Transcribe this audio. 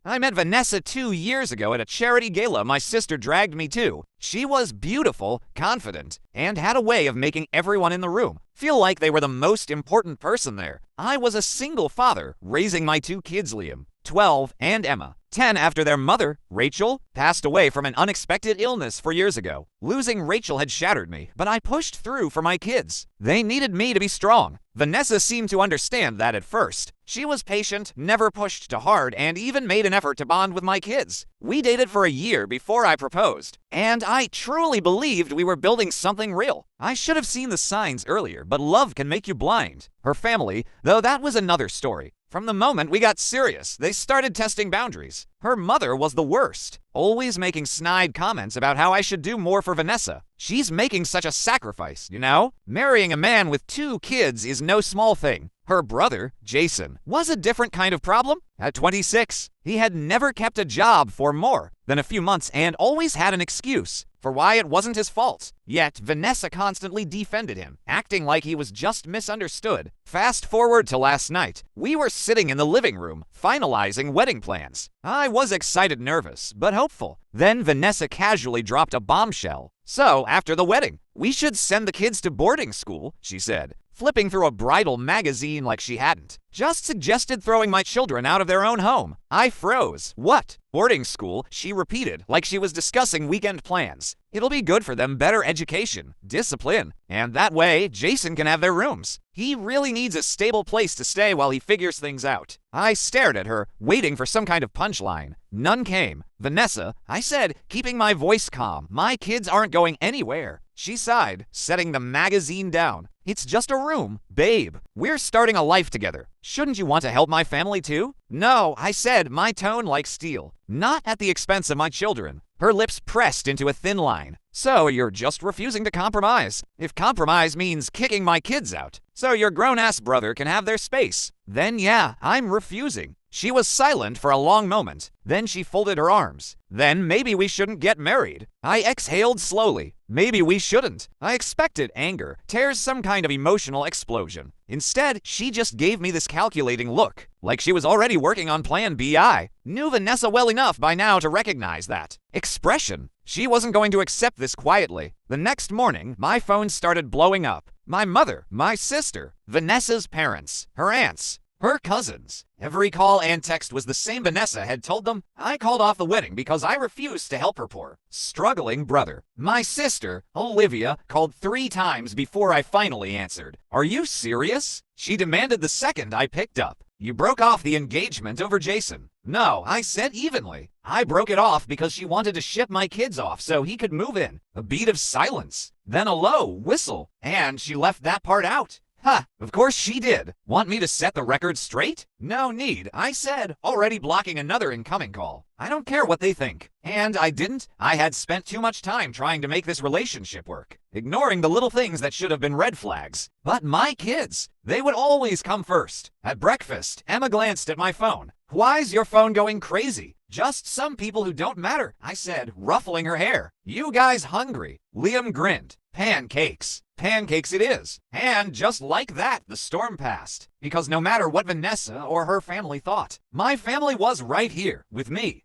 I met Vanessa 2 years ago at a charity gala my sister dragged me to. She was beautiful, confident, and had a way of making everyone in the room feel like they were the most important person there. I was a single father, raising my 2 kids, Liam, 12, and Emma, 10, after their mother, Rachel, passed away from an unexpected illness 4 years ago. Losing Rachel had shattered me, but I pushed through for my kids. They needed me to be strong. Vanessa seemed to understand that at first. She was patient, never pushed too hard, and even made an effort to bond with my kids. We dated for a year before I proposed, and I truly believed we were building something real. I should have seen the signs earlier, but love can make you blind. Her family, though, that was another story. From the moment we got serious, they started testing boundaries. Her mother was the worst, always making snide comments about how I should do more for Vanessa. She's making such a sacrifice, you know? Marrying a man with 2 kids is no small thing. Her brother, Jason, was a different kind of problem. At 26, he had never kept a job for more than a few months and always had an excuse for why it wasn't his fault. Yet Vanessa constantly defended him, acting like he was just misunderstood. Fast forward to last night. We were sitting in the living room, finalizing wedding plans. I was excited, nervous, but hopeful. Then Vanessa casually dropped a bombshell. So, after the wedding, we should send the kids to boarding school, she said, flipping through a bridal magazine like she hadn't. Just suggested throwing my children out of their own home. I froze. What? Boarding school, she repeated, like she was discussing weekend plans. It'll be good for them, better education, discipline, and that way Jason can have their rooms. He really needs a stable place to stay while he figures things out. I stared at her, waiting for some kind of punchline. None came. Vanessa, I said, keeping my voice calm, my kids aren't going anywhere. She sighed, setting the magazine down. It's just a room. Babe, we're starting a life together. Shouldn't you want to help my family too? No, I said, my tone like steel. Not at the expense of my children. Her lips pressed into a thin line. So you're just refusing to compromise. If compromise means kicking my kids out, so your grown-ass brother can have their space, then yeah, I'm refusing. She was silent for a long moment. Then she folded her arms. Then maybe we shouldn't get married. I exhaled slowly. Maybe we shouldn't. I expected anger, tears, some kind of emotional explosion. Instead, she just gave me this calculating look, like she was already working on Plan B. I knew Vanessa well enough by now to recognize that expression. She wasn't going to accept this quietly. The next morning, my phone started blowing up. My mother, my sister, Vanessa's parents, her aunts, her cousins. Every call and text was the same. Vanessa had told them I called off the wedding because I refused to help her poor, struggling brother. My sister, Olivia, called 3 times before I finally answered. Are you serious? She demanded the second I picked up. You broke off the engagement over Jason. No, I said evenly. I broke it off because she wanted to ship my kids off so he could move in. A beat of silence, then a low whistle, and she left that part out. Ha, of course she did. Want me to set the record straight? No need, I said, already blocking another incoming call. I don't care what they think. And I didn't. I had spent too much time trying to make this relationship work, ignoring the little things that should have been red flags. But my kids, they would always come first. At breakfast, Emma glanced at my phone. Why's your phone going crazy? Just some people who don't matter, I said, ruffling her hair. You guys hungry? Liam grinned. Pancakes. Pancakes it is. And just like that, the storm passed. Because no matter what Vanessa or her family thought, my family was right here with me.